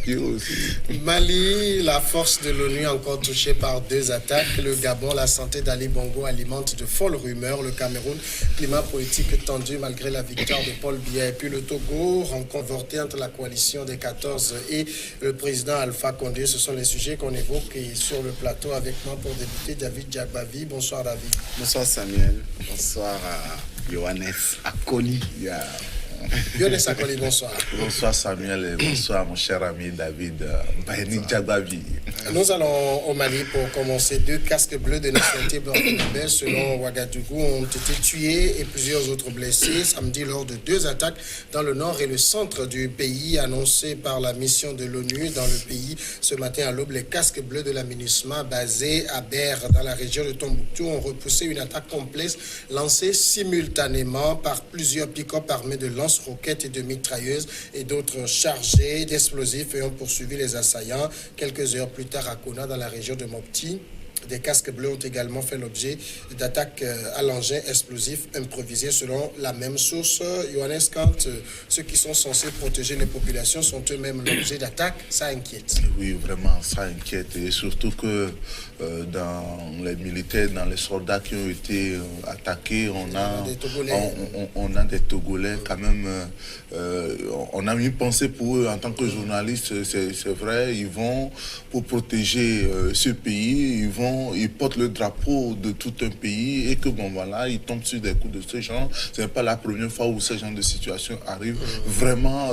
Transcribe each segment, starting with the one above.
attaqué aussi. Mali, la force de l'ONU encore touchée par 2 attaques. Le Gabon, la santé d'Ali Bongo alimente de folles rumeurs. Le Cameroun, climat politique tendu malgré la victoire de Paul Biya. Et puis le Togo, rencontre avortée entre la coalition des 14 et le président Alpha Condé. Ce sont les sujets qu'on évoque et sur le plateau avec moi pour débuter David Diagbavi. Bonsoir David. Bonsoir Samuel. Bonsoir à Johannes Akoli. Johannes Akoli, bonsoir. Bonsoir Samuel et bonsoir mon cher ami David Bayani Diagbavi. Nous allons au Mali pour commencer. 2 casques bleus de nationalité burkinabé selon Ouagadougou ont été tués et plusieurs autres blessés samedi lors de 2 attaques dans le nord et le centre du pays annoncées par la mission de l'ONU dans le pays. Ce matin à l'aube, les casques bleus de la MINUSMA basés à Ber dans la région de Tombouctou ont repoussé une attaque complexe lancée simultanément par plusieurs pick-up armés de lance-roquettes et de mitrailleuses et d'autres chargés d'explosifs et ont poursuivi les assaillants. Quelques heures plus tard à Kona, dans la région de Mopti, des casques bleus ont également fait l'objet d'attaques à l'engin explosif improvisé selon la même source. Johannes, quand ceux qui sont censés protéger les populations sont eux-mêmes l'objet d'attaques, ça inquiète. Oui, vraiment, ça inquiète. Et surtout que dans les militaires, dans les soldats qui ont été attaqués, on a des Togolais quand même. On a une pensée pour eux en tant que journalistes, c'est vrai. Ils vont pour protéger ce pays, ils portent le drapeau de tout un pays et que bon voilà, ils tombent sur des coups de ce genre. Ce n'est pas la première fois où ce genre de situation arrive. Vraiment,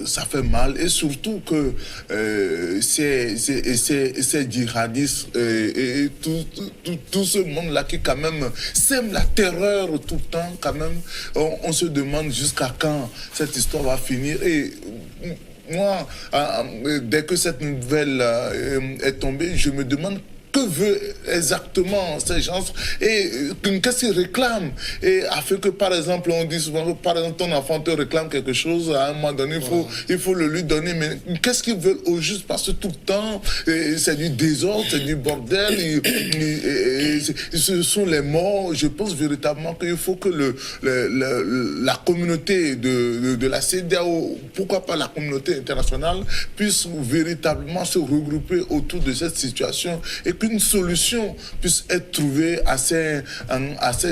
ça fait mal et surtout que ces djihadistes et tout ce monde-là qui quand même sème la terreur tout le temps quand même, on se demande jusqu'à quand cette histoire va finir. Et moi, dès que cette nouvelle est tombée, je me demande que veut exactement ces gens et qu'est-ce qu'ils réclament, et afin que par exemple on dit souvent que par exemple ton enfant te réclame quelque chose, à un moment donné il faut le lui donner, mais qu'est-ce qu'ils veulent au juste, parce que tout le temps c'est du désordre, c'est du bordel, ce sont les morts. Je pense véritablement qu'il faut que la communauté de la CEDEAO, pourquoi pas la communauté internationale, puisse véritablement se regrouper autour de cette situation et qu'une solution puisse être trouvée à ces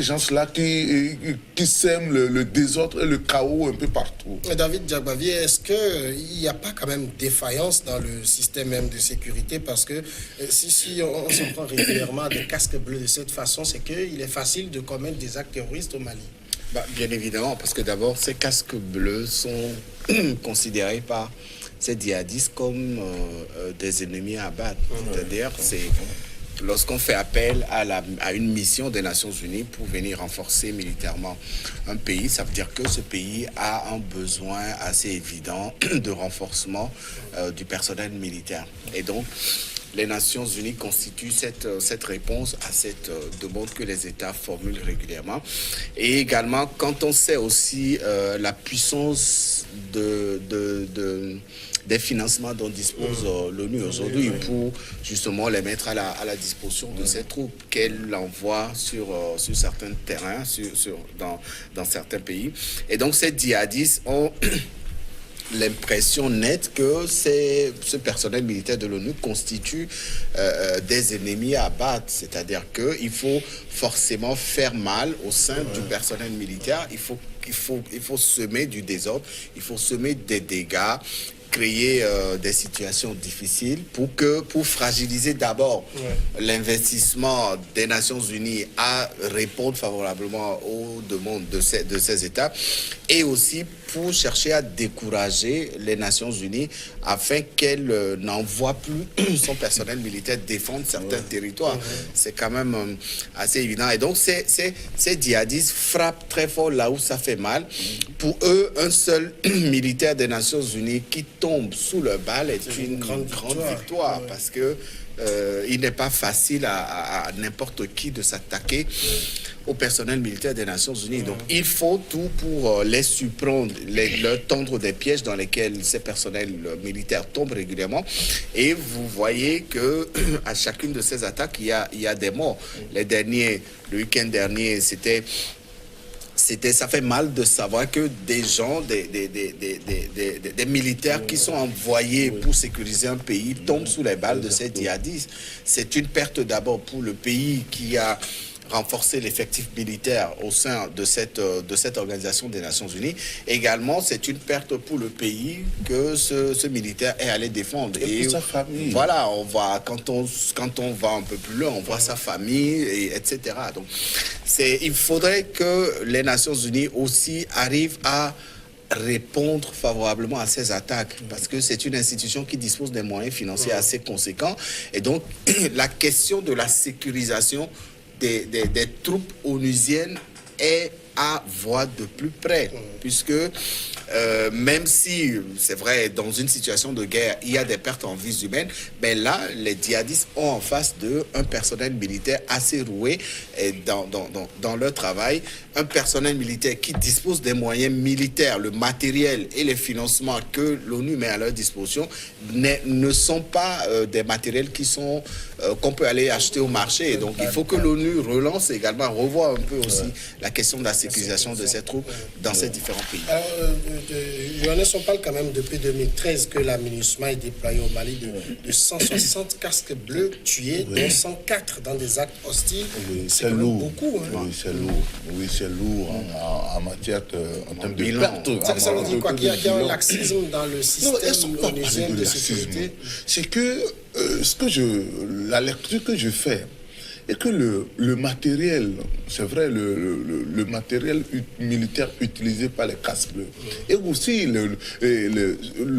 gens-là qui sèment le désordre et le chaos un peu partout. David Diagbavi, est-ce qu'il n'y a pas quand même défaillance dans le système même de sécurité? Parce que si on s'en prend régulièrement des casques bleus de cette façon, c'est qu'il est facile de commettre des actes terroristes au Mali. Bien évidemment, parce que d'abord, ces casques bleus sont considérés par ces djihadistes comme des ennemis à abattre. C'est-à-dire, lorsqu'on fait appel à une mission des Nations Unies pour venir renforcer militairement un pays, ça veut dire que ce pays a un besoin assez évident de renforcement du personnel militaire. Et donc, les Nations Unies constituent cette réponse à cette demande que les États formulent régulièrement. Et également, quand on sait aussi la puissance des financements dont dispose l'ONU aujourd'hui pour justement les mettre à la disposition de ces troupes qu'elle envoie sur certains terrains, dans certains pays. Et donc ces djihadistes ont l'impression nette que ce personnel militaire de l'ONU constitue des ennemis à abattre. C'est-à-dire qu'il faut forcément faire mal au sein du personnel militaire. Il faut semer du désordre, il faut semer des dégâts, créer des situations difficiles pour fragiliser d'abord l'investissement des Nations Unies à répondre favorablement aux demandes de ces États, et aussi pour chercher à décourager les Nations Unies afin qu'elles n'envoient plus son personnel militaire défendre certains territoires. C'est quand même assez évident. Et donc ces djihadistes frappent très fort là où ça fait mal. Pour eux, un seul militaire des Nations Unies qui tombe sous leur balle est une grande victoire, parce que il n'est pas facile à n'importe qui de s'attaquer au personnel militaire des Nations Unies. Donc il faut tout pour les surprendre, leur tendre des pièges dans lesquels ces personnels militaires tombent régulièrement. Et vous voyez que à chacune de ces attaques, il y a des morts. Le week-end dernier, c'était ça fait mal de savoir que des gens, des militaires qui sont envoyés pour sécuriser un pays tombent sous les balles de ces djihadistes. C'est une perte d'abord pour le pays qui a renforcer l'effectif militaire au sein de cette organisation des Nations Unies. Également, c'est une perte pour le pays que ce militaire est allé défendre. Et pour sa famille. Voilà, on voit, quand on va un peu plus loin, on voit sa famille, etc. Donc, il faudrait que les Nations Unies aussi arrivent à répondre favorablement à ces attaques, parce que c'est une institution qui dispose des moyens financiers assez conséquents. Et donc, la question de la sécurisation des troupes onusiennes est à voir de plus près, puisque même si, c'est vrai, dans une situation de guerre, il y a des pertes en vies humaines, mais là, les djihadistes ont en face d'eux un personnel militaire assez roué dans leur travail, un personnel militaire qui dispose des moyens militaires, le matériel et les financements que l'ONU met à leur disposition ne sont pas des matériels qu'on peut aller acheter au marché. Et donc, il faut que l'ONU relance également, revoie un peu aussi la question de la sécurisation de ces troupes dans ces différents pays. Alors, Johannes, on parle quand même depuis 2013 que la MINUSMA est déployée au Mali de 160 casques bleus tués, dont 104 dans des actes hostiles. Oui, c'est lourd. Beaucoup. Hein. Oui, c'est lourd. Oui, c'est lourd en matière en termes de perte. Ça veut dire quoi? Qu'il y a un laxisme dans le système onusien de sécurité. C'est que la lecture que je fais, et que le matériel, c'est vrai, le matériel militaire utilisé par les casques bleus, et aussi le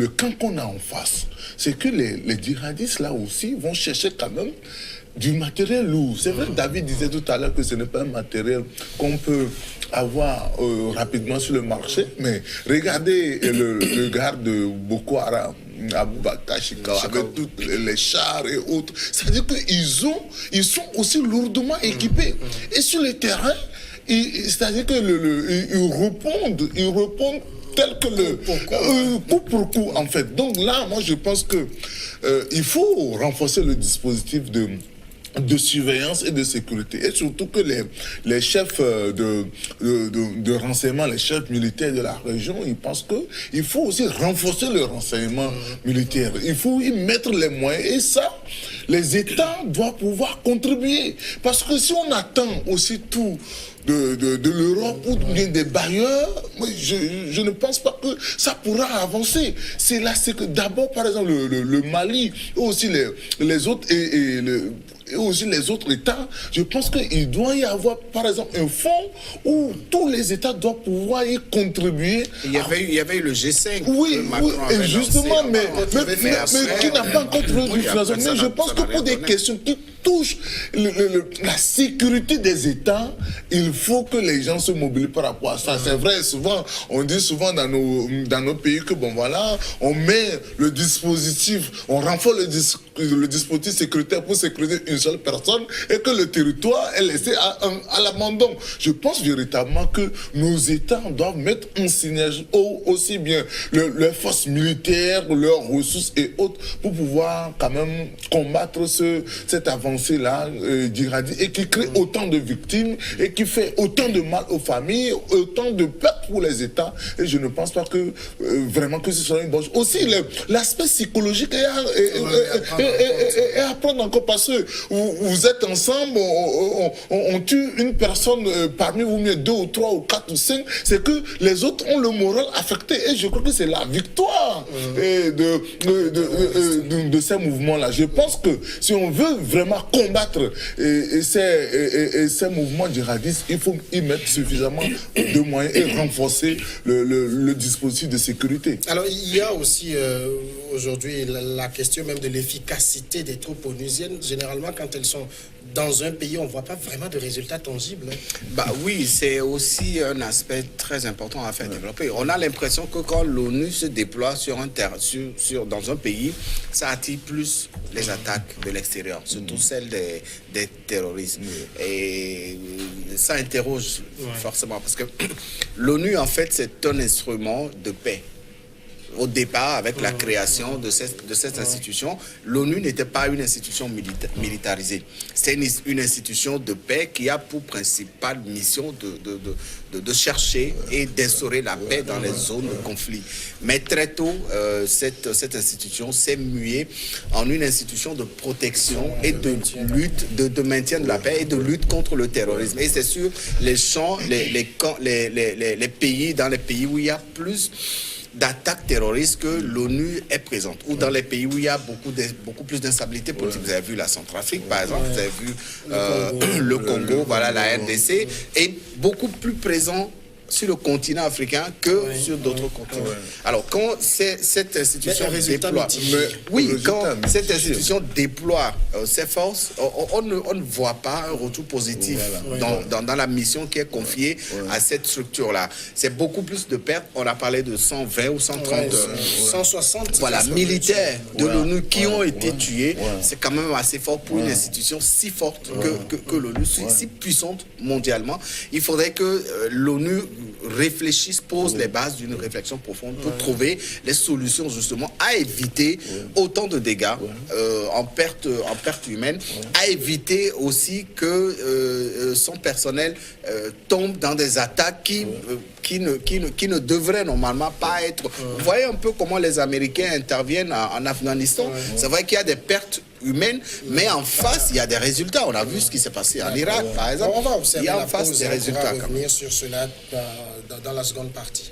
camp qu'on a en face, c'est que les djihadistes là aussi vont chercher quand même du matériel lourd. C'est vrai que David disait tout à l'heure que ce n'est pas un matériel qu'on peut avoir rapidement sur le marché, mais regardez le gars de Boko Haram, Aboubakar Shekau, avec tous les chars et autres. C'est-à-dire qu'ils sont aussi lourdement équipés. Et sur le terrain, c'est-à-dire qu'ils répondent tel que coup pour coup, en fait. Donc là, moi, je pense que il faut renforcer le dispositif de surveillance et de sécurité. Et surtout que les chefs de renseignement, les chefs militaires de la région, ils pensent qu'il faut aussi renforcer le renseignement militaire. Il faut y mettre les moyens. Et ça, les États doivent pouvoir contribuer. Parce que si on attend aussi tout de l'Europe ou bien des bailleurs, je ne pense pas que ça pourra avancer. C'est là, c'est que d'abord, par exemple, le Mali, et aussi les autres, et aussi les autres États, je pense qu'il doit y avoir, par exemple, un fonds où tous les États doivent pouvoir y contribuer. Il y avait eu le G5. Oui, et justement, mais qui n'a pas encore trouvé du financement. Mais je pense que pour des questions qui touchent la sécurité des États, il faut que les gens se mobilisent par rapport à ça. C'est vrai, souvent, on dit souvent dans nos pays que, bon voilà, on met le dispositif, on renforce le dispositif sécuritaire pour sécuriser une seule personne et que le territoire est laissé à l'abandon. Je pense véritablement que nos États doivent mettre en synergie aussi bien leurs forces militaires, leurs ressources et autres pour pouvoir quand même combattre cette avancée-là djihadiste et qui crée autant de victimes et qui fait autant de mal aux familles, autant de pertes pour les États. Et je ne pense pas que vraiment que ce soit une bonne chose. Aussi, l'aspect psychologique est à prendre encore parce que vous êtes ensemble, on tue une personne parmi vous, mieux 2 ou 3 ou 4 ou 5, c'est que les autres ont le moral affecté. Et je crois que c'est la victoire de ces mouvements-là. Je pense que si on veut vraiment combattre ces mouvements djihadistes, il faut y mettre suffisamment de moyens et renforcer le dispositif de sécurité. Alors, il y a aussi aujourd'hui la question même de l'efficacité des troupes onusiennes. Généralement, quand elles sont dans un pays, on ne voit pas vraiment de résultats tangibles. Bah oui, c'est aussi un aspect très important à faire développer. On a l'impression que quand l'ONU se déploie dans un pays, ça attire plus les attaques de l'extérieur, surtout celles des terroristes. Et ça interroge forcément, parce que l'ONU, en fait, c'est un instrument de paix. au départ, avec la création de cette institution, l'ONU n'était pas une institution militarisée. C'est une institution de paix qui a pour principale mission de chercher et d'instaurer la paix dans les zones de conflit. Mais très tôt, cette institution s'est muée en une institution de protection et de lutte, de maintien de la paix et de lutte contre le terrorisme. Et c'est sur les champs, les pays, dans les pays où il y a plus d'attaques terroristes que l'ONU est présente, ou dans les pays où il y a beaucoup plus d'instabilité politique. Vous avez vu la Centrafrique, par exemple, vous avez vu le Congo, voilà, la RDC, est beaucoup plus présent sur le continent africain que sur d'autres continents. Alors, quand cette institution déploie ses forces, on ne voit pas un retour positif dans la mission qui est confiée à cette structure-là. C'est beaucoup plus de pertes. On a parlé de 120 ou 130, 160 militaires de l'ONU qui ont été tués. C'est quand même assez fort pour une institution si forte que l'ONU, si puissante mondialement. Il faudrait que l'ONU réfléchissent, posent les bases d'une réflexion profonde pour trouver les solutions justement à éviter autant de dégâts en perte humaine, à éviter aussi que son personnel tombe dans des attaques qui ne devraient normalement pas être. Vous voyez un peu comment les Américains interviennent en Afghanistan. C'est vrai qu'il y a des pertes humaines, mais en face, il y a des résultats. On a vu ce qui s'est passé en Irak, par exemple. On va observer en face des résultats. On va revenir sur cela dans la seconde partie.